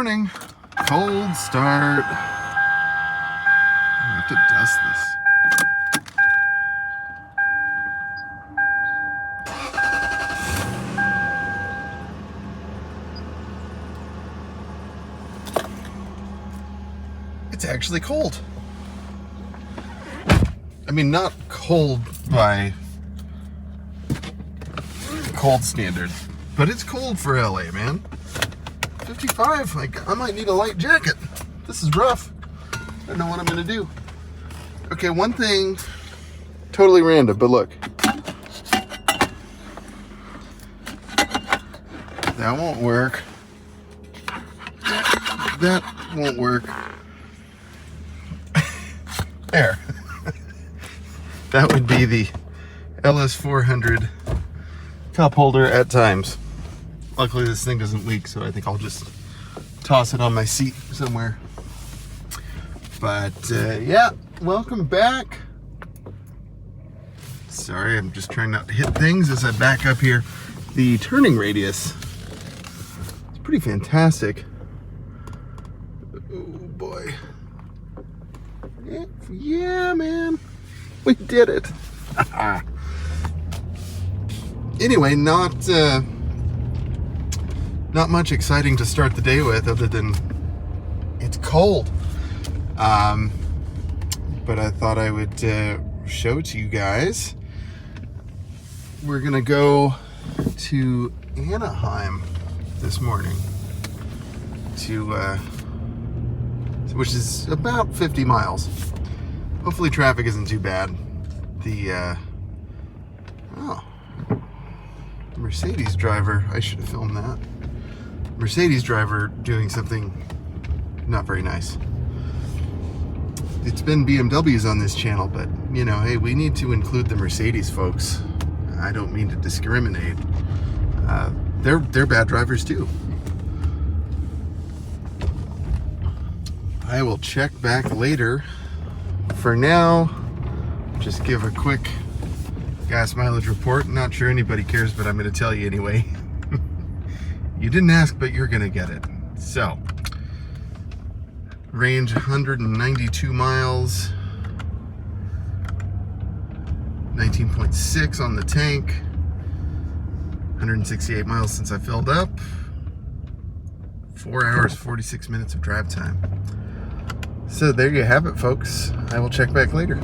morning. Cold start. I have to dust this. It's actually cold. I mean, not cold by cold standards, but it's cold for LA, man. 55, like, I might need a light jacket. This is rough. I don't know what I'm gonna do. Okay, one thing, totally random, but look. That won't work. That won't work. There. That would be the LS400 cup holder at times. Luckily this thing doesn't leak, so I think I'll just toss it on my seat somewhere. But yeah, welcome back. Sorry, I'm just trying not to hit things as I back up here. The turning radius, it's pretty fantastic. Oh boy. Yeah, man, we did it. Anyway, not much exciting to start the day with, other than it's cold. But I thought I would show it to you guys. We're gonna go to Anaheim this morning, which is about 50 miles. Hopefully traffic isn't too bad. The Mercedes driver, I should have filmed that. Mercedes driver doing something not very nice. It's been BMWs on this channel, but you know, hey, we need to include the Mercedes folks. I don't mean to discriminate. They're bad drivers too. I will check back later. For now, just give a quick gas mileage report. Not sure anybody cares, but I'm going to tell you anyway. You didn't ask, but you're going to get it. So, range 192 miles, 19.6 on the tank, 168 miles since I filled up, 4 hours, 46 minutes of drive time. So there you have it, folks. I will check back later.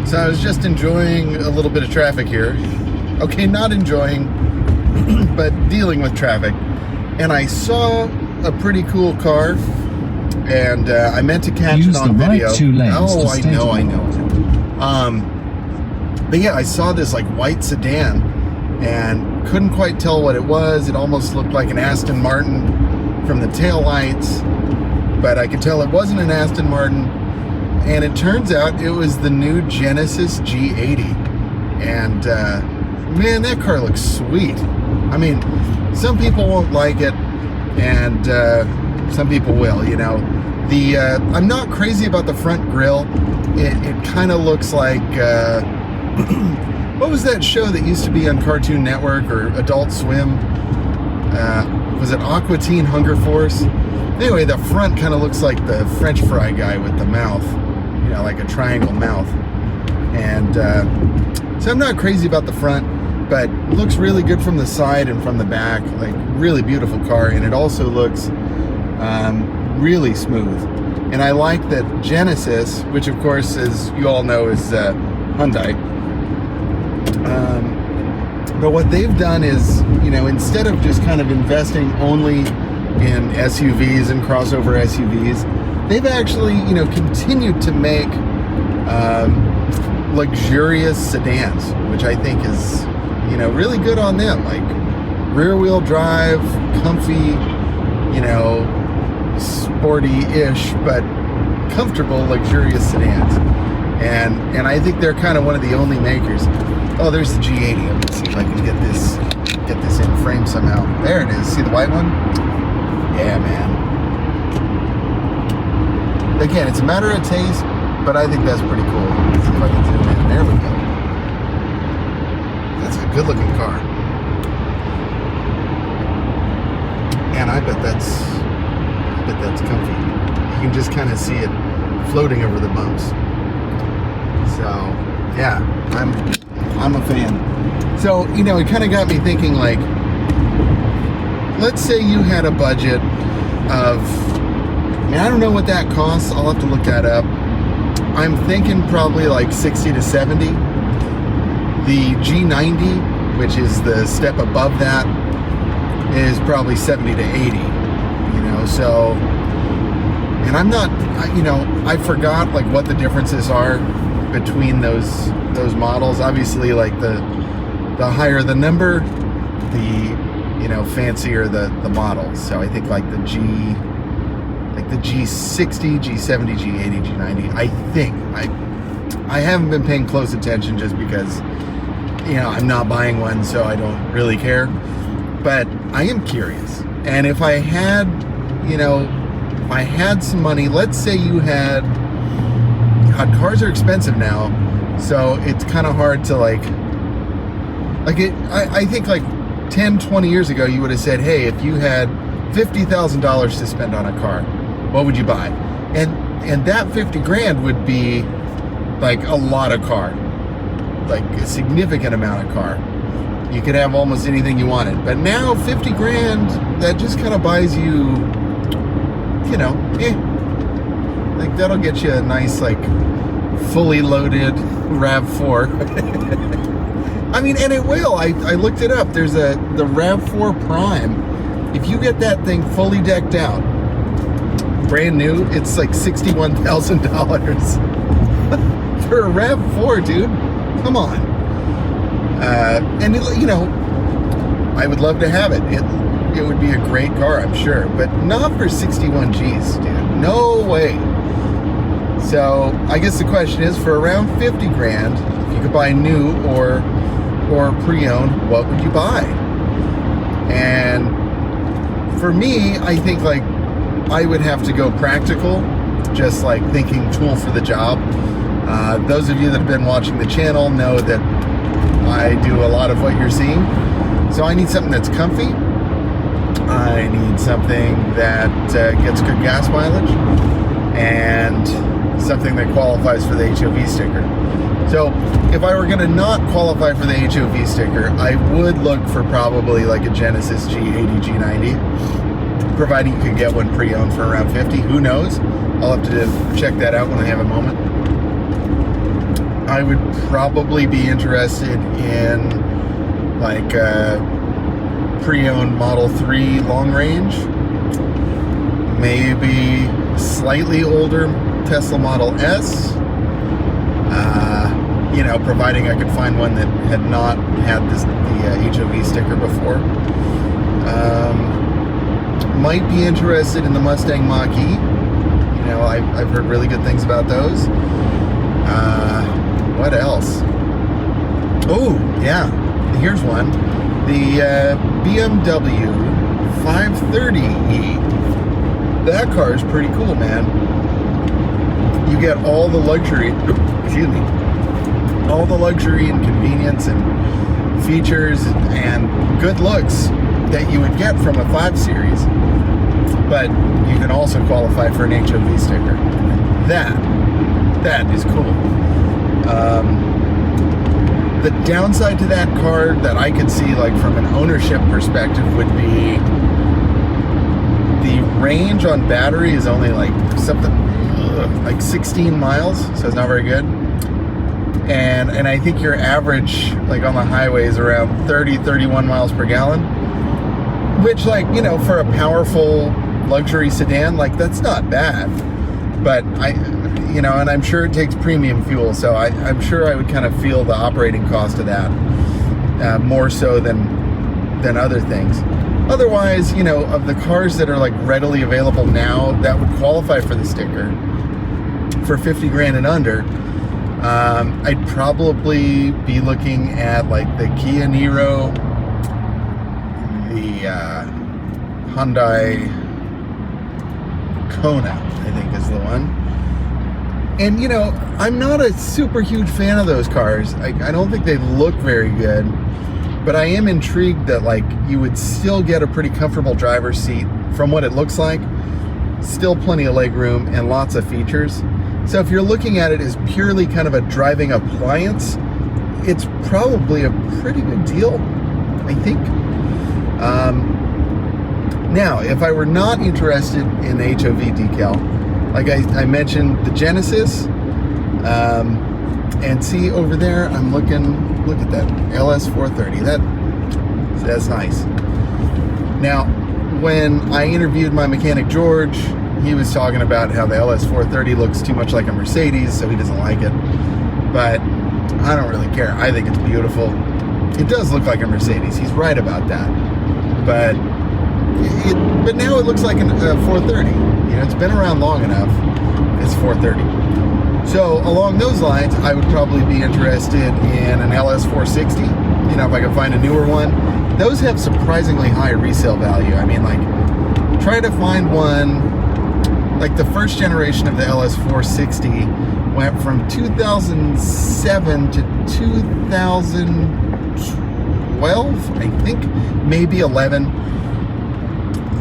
So I was just enjoying a little bit of traffic here. Okay, not enjoying, but dealing with traffic. And I saw a pretty cool car, and I meant to catch it on video. Oh, I know. But yeah, I saw this like white sedan and couldn't quite tell what it was. It almost looked like an Aston Martin from the taillights, but I could tell it wasn't an Aston Martin. And it turns out it was the new Genesis G80. And man, that car looks sweet. I mean, some people won't like it, and some people will, you know. I'm not crazy about the front grille. It kind of looks like, what was that show that used to be on Cartoon Network or Adult Swim? Was it Aqua Teen Hunger Force? Anyway, the front kind of looks like the French fry guy with the mouth, you know, like a triangle mouth. And so I'm not crazy about the front, but looks really good from the side and from the back. Like, really beautiful car, and it also looks really smooth. And I like that Genesis, which of course, as you all know, is Hyundai. But what they've done is, you know, instead of just kind of investing only in SUVs and crossover SUVs, they've actually, you know, continued to make luxurious sedans, which I think is, you know, really good on them. Like rear wheel drive, comfy, you know, sporty-ish, but comfortable, luxurious sedans. And I think they're kind of one of the only makers. Oh, there's the G80. I'm gonna see if I can get this in frame somehow. There it is. See the white one? Yeah, man. Again, it's a matter of taste, but I think that's pretty cool. Let's see if I can zoom in. There we go. That's a good looking car. Man, I bet that's comfy. You can just kind of see it floating over the bumps. So yeah, I'm a fan. So, you know, it kind of got me thinking, like, let's say you had a budget of, I mean, I don't know what that costs. I'll have to look that up. I'm thinking probably like 60 to 70. The G90, which is the step above that, is probably 70 to 80, you know, so, and I'm not, you know, I forgot like what the differences are between those models. Obviously, like the higher the number, the, you know, fancier the models. So I think like the G60, G70, G80, G90, I think, I haven't been paying close attention just because, you know, I'm not buying one, so I don't really care. But I am curious. And if I had, you know, if I had some money, let's say you had, God, cars are expensive now, so it's kind of hard to like it, I think like 10, 20 years ago, you would have said, hey, if you had $50,000 to spend on a car, what would you buy? And that 50 grand would be like a lot of car, like a significant amount of car. You could have almost anything you wanted. But now 50 grand, that just kind of buys you, you know, like that'll get you a nice, like, fully loaded RAV4. I mean, and it will. I looked it up. There's the RAV4 Prime. If you get that thing fully decked out, brand new, it's like $61,000 for a RAV4, dude. Come on. And you know, I would love to have it. It would be a great car, I'm sure, but not for 61 G's, dude. No way. So I guess the question is, for around 50 grand, if you could buy new or pre-owned, what would you buy? And for me, I think like I would have to go practical, just like thinking tool for the job. Those of you that have been watching the channel know that I do a lot of what you're seeing. So I need something that's comfy. I need something that gets good gas mileage, and something that qualifies for the HOV sticker. So if I were gonna not qualify for the HOV sticker, I would look for probably like a Genesis G80, G90, providing you could get one pre-owned for around 50. Who knows? I'll have to check that out when I have a moment. I would probably be interested in like a pre-owned Model 3 long range, maybe slightly older Tesla Model S, you know, providing I could find one that had not had the HOV sticker before. Might be interested in the Mustang Mach-E. You know, I've heard really good things about those. What else? Oh, yeah, here's one. The BMW 530e. That car is pretty cool, man. You get all the luxury, excuse me, all the luxury and convenience and features and good looks that you would get from a 5 Series, but you can also qualify for an HOV sticker. That is cool. The downside to that car that I could see, like from an ownership perspective, would be the range on battery is only like something like 16 miles, so it's not very good. And I think your average, like on the highway, is around 31 miles per gallon, which, like, you know, for a powerful luxury sedan, like, that's not bad. But you know, and I'm sure it takes premium fuel, so I'm sure I would kind of feel the operating cost of that more so than other things. Otherwise, you know, of the cars that are like readily available now that would qualify for the sticker for 50 grand and under, I'd probably be looking at like the Kia Niro, the Hyundai Kona, I think is the one. And, you know, I'm not a super huge fan of those cars. I don't think they look very good. But I am intrigued that like you would still get a pretty comfortable driver's seat from what it looks like. Still plenty of leg room and lots of features. So if you're looking at it as purely kind of a driving appliance, it's probably a pretty good deal, I think. Now, if I were not interested in the HOV decal, like I mentioned the Genesis, and see over there, I'm looking, look at that, LS400, that's nice. Now, when I interviewed my mechanic George, he was talking about how the LS430 looks too much like a Mercedes, so he doesn't like it. But I don't really care. I think it's beautiful. It does look like a Mercedes. He's right about that. But now it looks like a 430. You know, it's been around long enough. It's 430. So along those lines, I would probably be interested in an LS460. You know, if I could find a newer one. Those have surprisingly high resale value. I mean, like, try to find one. Like the first generation of the LS460 went from 2007 to 2012, I think, maybe 11.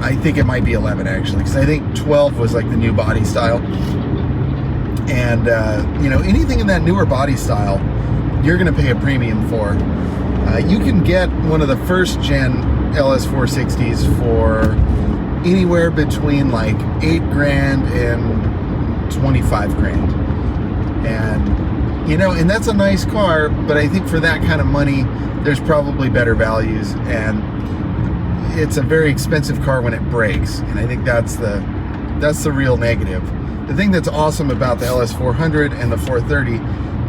I think it might be 11 actually, because I think 12 was like the new body style. And, you know, anything in that newer body style, you're going to pay a premium for. You can get one of the first gen LS460s for anywhere between like $8,000 and $25,000. And, you know, and that's a nice car, but I think for that kind of money, there's probably better values, and it's a very expensive car when it breaks. And I think that's the real negative. The thing that's awesome about the LS400 and the 430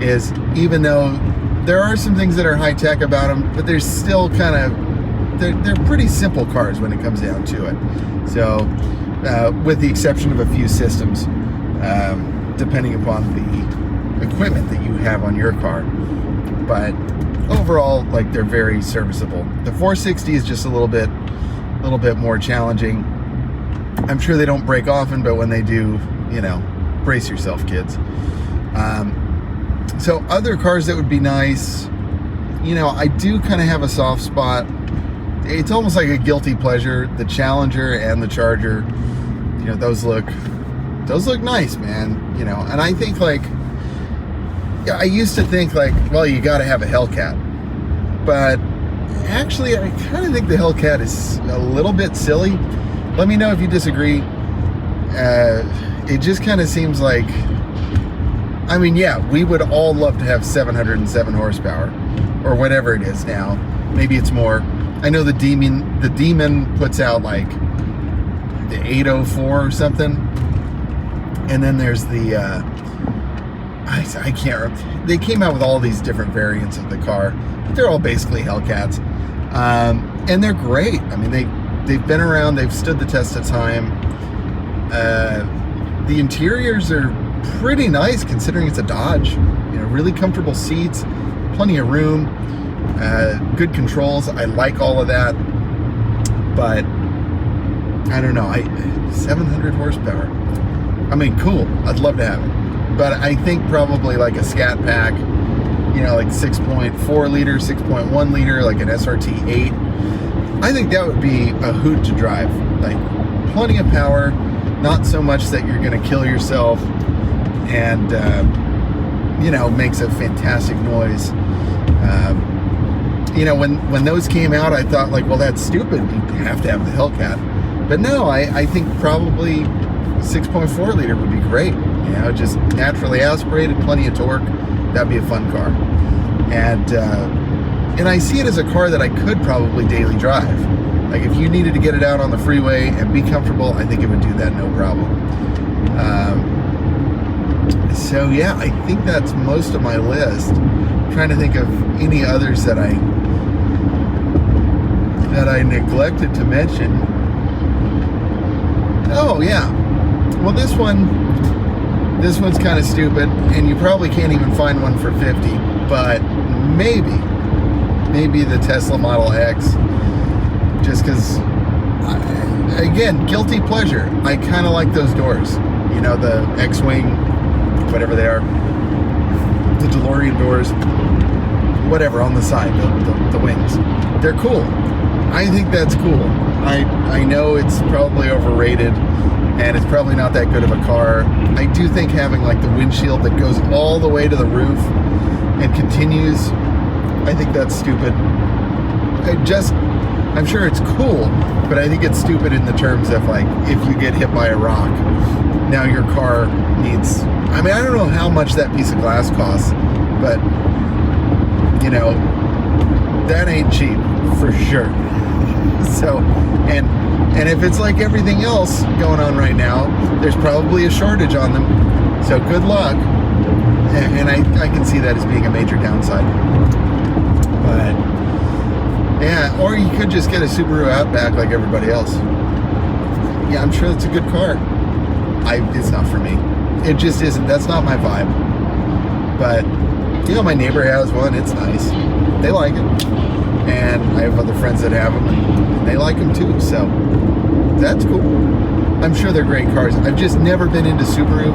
is, even though there are some things that are high tech about them, but there's still kind of, they're pretty simple cars when it comes down to it. So, with the exception of a few systems, depending upon the equipment that you have on your car. But overall, like, they're very serviceable. The 460 is just a little bit more challenging. I'm sure they don't break often, but when they do, you know, brace yourself, kids. So other cars that would be nice, you know, I do kind of have a soft spot. It's almost like a guilty pleasure. The Challenger and the Charger, you know, those look nice, man. You know, and I think, like, I used to think like, well, you got to have a Hellcat, but actually, I kind of think the Hellcat is a little bit silly. Let me know if you disagree. It just kind of seems like, I mean, yeah, we would all love to have 707 horsepower or whatever it is now. Maybe it's more. I know the Demon puts out like the 804 or something. And then there's the, I can't remember. They came out with all these different variants of the car. But they're all basically Hellcats. And they're great. I mean, they've been around. They've stood the test of time. The interiors are pretty nice considering it's a Dodge. You know, really comfortable seats, plenty of room, good controls. I like all of that, but I don't know. 700 horsepower. I mean, cool. I'd love to have it, but I think probably like a Scat Pack, you know, like 6.4 liter, 6.1 liter, like an SRT 8. I think that would be a hoot to drive. Like, plenty of power, not so much that you're going to kill yourself, and you know, makes a fantastic noise. You know, when those came out, I thought like, well, that's stupid. You have to have the Hellcat. But no, I think probably 6.4 liter would be great. You know, just naturally aspirated, plenty of torque. That'd be a fun car. And I see it as a car that I could probably daily drive. Like, if you needed to get it out on the freeway and be comfortable, I think it would do that no problem. So yeah, I think that's most of my list. I'm trying to think of any others that I neglected to mention. Oh yeah, well this one's kind of stupid, and you probably can't even find one for 50, but maybe the Tesla Model X, just because, again, guilty pleasure. I kind of like those doors, you know, the X-Wing, whatever they are, the DeLorean doors. whatever on the side, the wings. They're cool. I think that's cool. I know it's probably overrated and it's probably not that good of a car. I do think having like the windshield that goes all the way to the roof and continues, I think that's stupid. I'm sure it's cool, but I think it's stupid in the terms of like, if you get hit by a rock, now your car needs, I mean, I don't know how much that piece of glass costs, but you know, that ain't cheap for sure. So, and if it's like everything else going on right now, there's probably a shortage on them. So good luck. And I can see that as being a major downside. But yeah, or you could just get a Subaru Outback like everybody else. Yeah, I'm sure it's a good car. It's not for me. It just isn't. That's not my vibe. But you know, my neighbor has one. It's nice. They like it. And I have other friends that have them, and they like them too, so that's cool. I'm sure they're great cars. I've just never been into Subaru.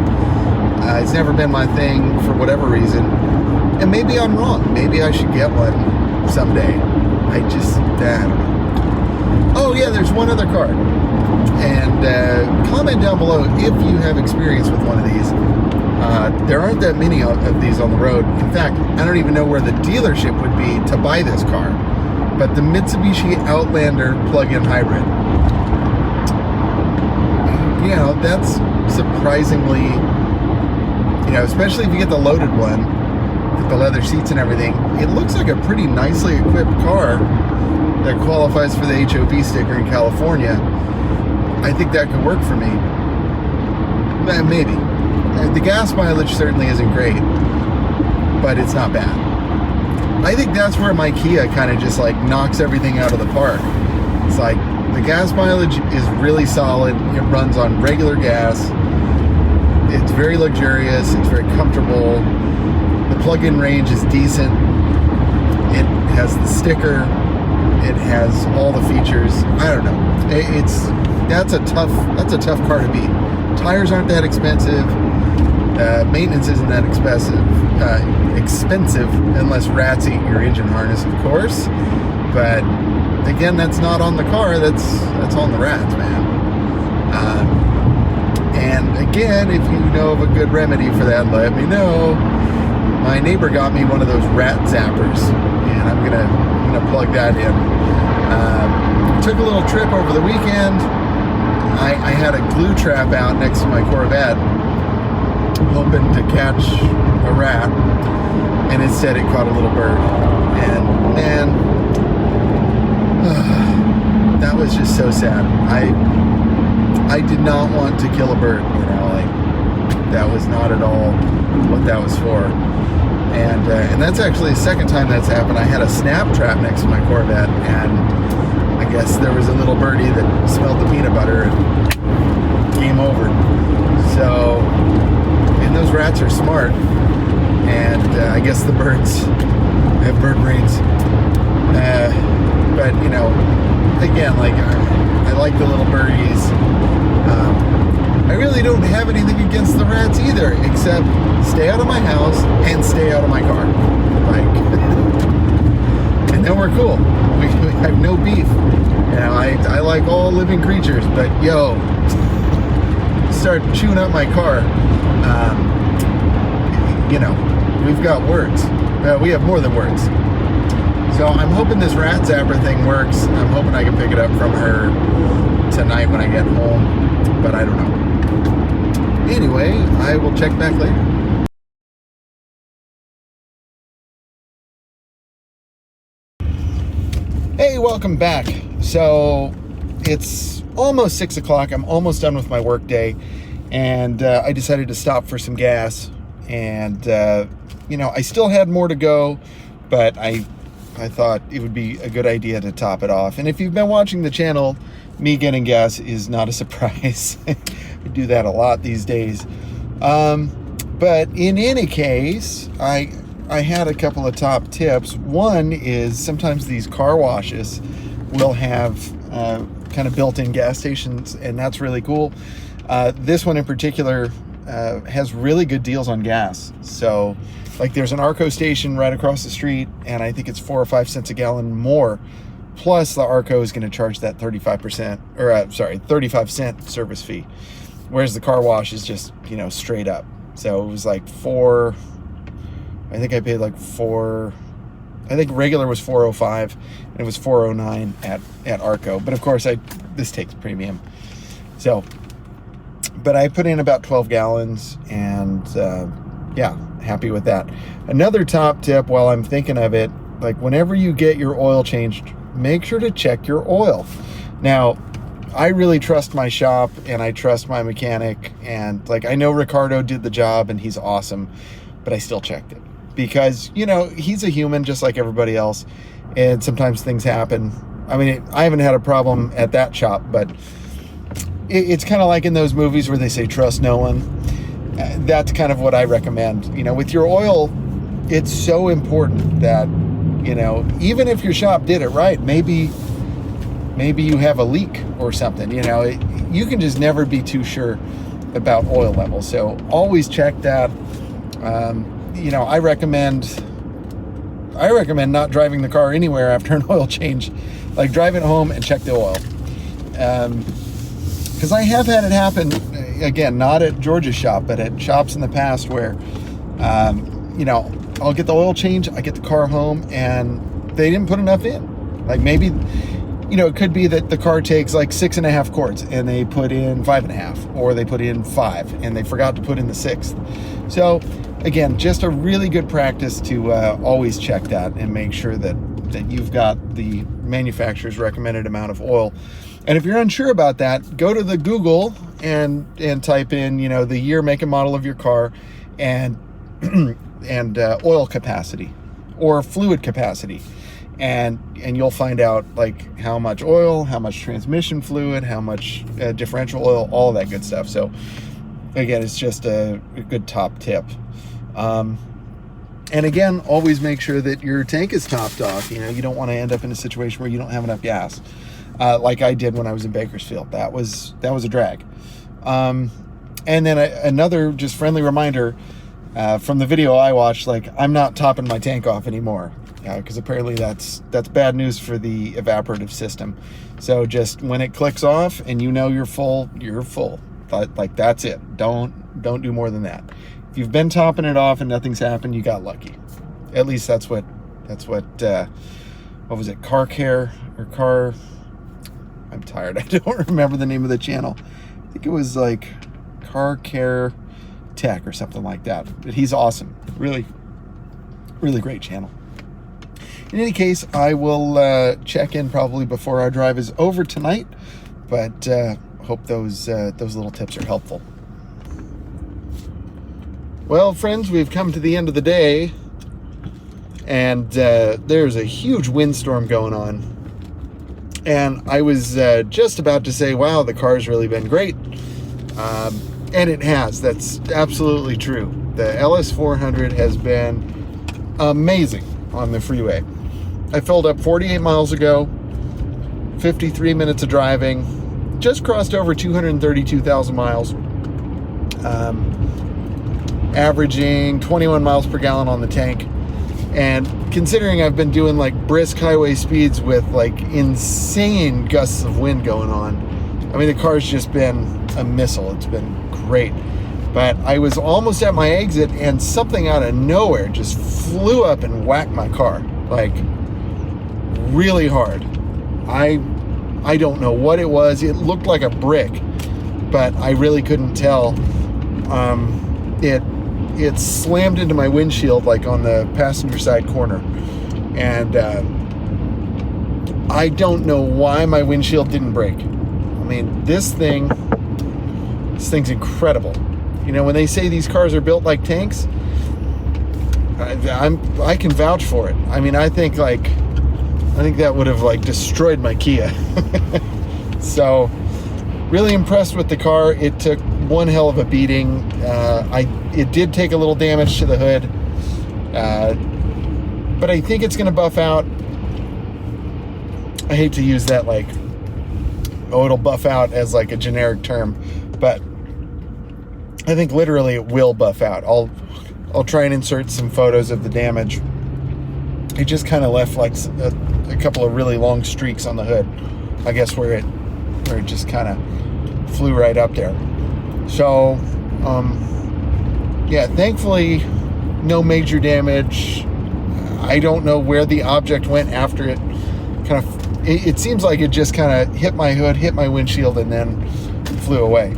It's never been my thing for whatever reason. And maybe I'm wrong. Maybe I should get one someday. I don't know. Oh yeah, there's one other car. And comment down below if you have experience with one of these. There aren't that many of these on the road. In fact, I don't even know where the dealership would be to buy this car. But the Mitsubishi Outlander plug-in hybrid. You know, that's surprisingly, you know, especially if you get the loaded one, with the leather seats and everything, it looks like a pretty nicely equipped car that qualifies for the HOV sticker in California. I think that could work for me. Maybe. The gas mileage certainly isn't great, but it's not bad. I think that's where my Kia kind of just like knocks everything out of the park. It's like the gas mileage is really solid. It runs on regular gas. It's very luxurious. It's very comfortable. The plug-in range is decent. It has the sticker. It has all the features. I don't know. That's a tough car to beat. Tires aren't that expensive. Maintenance isn't that expensive unless rats eat your engine harness, of course. But again, that's not on the car. That's on the rats, man. And again, if you know of a good remedy for that, let me know. My neighbor got me one of those rat zappers, and I'm gonna plug that in. Took a little trip over the weekend. I had a glue trap out next to my Corvette, hoping to catch a rat, and instead it caught a little bird. And man, that was just so sad. I did not want to kill a bird, you know, like that was not at all what that was for. And that's actually the second time that's happened. I had a snap trap next to my Corvette, and I guess there was a little birdie that smelled the peanut butter and game over. So, and those rats are smart, and I guess the birds have bird brains. But you know, again, like I like the little birdies. I really don't have anything against the rats either, except stay out of my house and stay out of my car. Like, and then we're cool. We have no beef. You know, I like all living creatures, but yo, start chewing up my car. You know, we've got words. We have more than words. So I'm hoping this rat zapper thing works. I'm hoping I can pick it up from her tonight when I get home, but I don't know. Anyway, I will check back later. Hey, welcome back. So it's almost 6 o'clock. I'm almost done with my work day, and I decided to stop for some gas. And you know, I still had more to go, but I thought it would be a good idea to top it off. And if you've been watching the channel, me getting gas is not a surprise. I do that a lot these days. But in any case, I had a couple of top tips. One is sometimes these car washes will have kind of built-in gas stations, and that's really cool. This one in particular has really good deals on gas. So like there's an Arco station right across the street, and I think it's 4 or 5 cents a gallon more. Plus the Arco is going to charge that 35 cent service fee. Whereas the car wash is just, you know, straight up. So it was like I think I paid like I think regular was $4.05 and it was $4.09 at Arco. But of course this takes premium. So, but I put in about 12 gallons and yeah, happy with that. Another top tip while I'm thinking of it, like whenever you get your oil changed, make sure to check your oil. Now, I really trust my shop and I trust my mechanic, and like I know Ricardo did the job and he's awesome, but I still checked it because, you know, he's a human just like everybody else, and sometimes things happen. I mean, I haven't had a problem at that shop, but it's kind of like in those movies where they say trust no one. That's kind of what I recommend. You know, with your oil, it's so important that, you know, even if your shop did it right, maybe you have a leak or something, you know, you can just never be too sure about oil levels. So always check that. You know, I recommend not driving the car anywhere after an oil change. Like drive it home and check the oil. Because I have had it happen, again, not at George's shop, but at shops in the past where, you know, I'll get the oil change, I get the car home, and they didn't put enough in. Like maybe, you know, it could be that the car takes like 6.5 quarts and they put in 5.5, or they put in 5 and they forgot to put in the 6th. So again, just a really good practice to always check that and make sure that you've got the manufacturer's recommended amount of oil. And if you're unsure about that, go to the Google and type in, you know, the year, make, and model of your car and oil capacity or fluid capacity, and you'll find out like how much oil, how much transmission fluid, how much differential oil, all of that good stuff. So again, it's just a good top tip. And again, always make sure that your tank is topped off. You know, you don't want to end up in a situation where you don't have enough gas, like I did when I was in Bakersfield. That was a drag. And then another just friendly reminder from the video I watched, like I'm not topping my tank off anymore, because apparently that's bad news for the evaporative system. So just when it clicks off and you know you're full, you're full. Like that's it. Don't do more than that. If you've been topping it off and nothing's happened, you got lucky. At least that's what what was it, Car Care or Car, I'm tired, I don't remember the name of the channel. I think it was like Car Care Tech or something like that. But he's awesome. Really, really great channel. In any case, I will check in probably before our drive is over tonight, but hope those little tips are helpful. Well, friends, we've come to the end of the day, and there's a huge windstorm going on. And I was just about to say, wow, the car's really been great. And it has. That's absolutely true. The LS400 has been amazing on the freeway. I filled up 48 miles ago, 53 minutes of driving, just crossed over 232,000 miles. Averaging 21 miles per gallon on the tank. And considering I've been doing like brisk highway speeds with like insane gusts of wind going on, I mean, the car's just been a missile. It's been great. But I was almost at my exit and something out of nowhere just flew up and whacked my car, like really hard. I don't know what it was. It looked like a brick, but I really couldn't tell. It slammed into my windshield like on the passenger side corner, and I don't know why my windshield didn't break. I mean, this thing's incredible. You know, when they say these cars are built like tanks, I can vouch for it. I mean, I think that would have like destroyed my Kia. So really impressed with the car. It took one hell of a beating. It did take a little damage to the hood, but I think it's going to buff out. I hate to use that like, oh, it'll buff out as like a generic term, but I think literally it will buff out. I'll try and insert some photos of the damage. It just kind of left like a couple of really long streaks on the hood, I guess, where it just kind of flew right up there. So yeah, thankfully no major damage. I don't know where the object went after it it seems like it just kind of hit my hood, hit my windshield, and then flew away.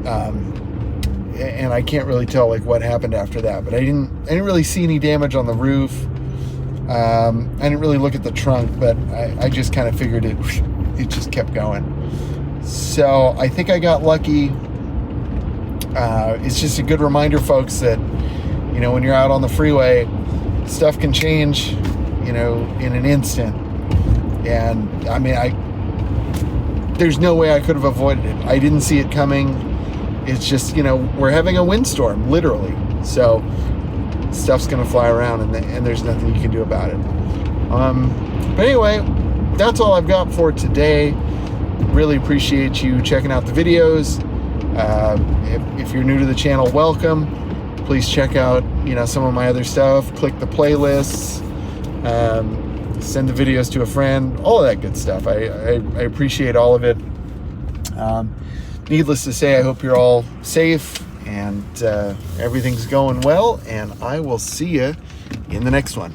And I can't really tell like what happened after that, but I didn't really see any damage on the roof. I didn't really look at the trunk, but I just kind of figured it just kept going. So I think I got lucky. It's just a good reminder, folks, that, you know, when you're out on the freeway, stuff can change, you know, in an instant. And I mean, there's no way I could have avoided it. I didn't see it coming. It's just, you know, we're having a windstorm, literally. So stuff's gonna fly around, and there's nothing you can do about it. But anyway, that's all I've got for today. Really appreciate you checking out the videos. If you're new to the channel, welcome. Please check out, you know, some of my other stuff. Click the playlists. Send the videos to a friend. All of that good stuff. I appreciate all of it. Needless to say, I hope you're all safe and everything's going well. And I will see you in the next one.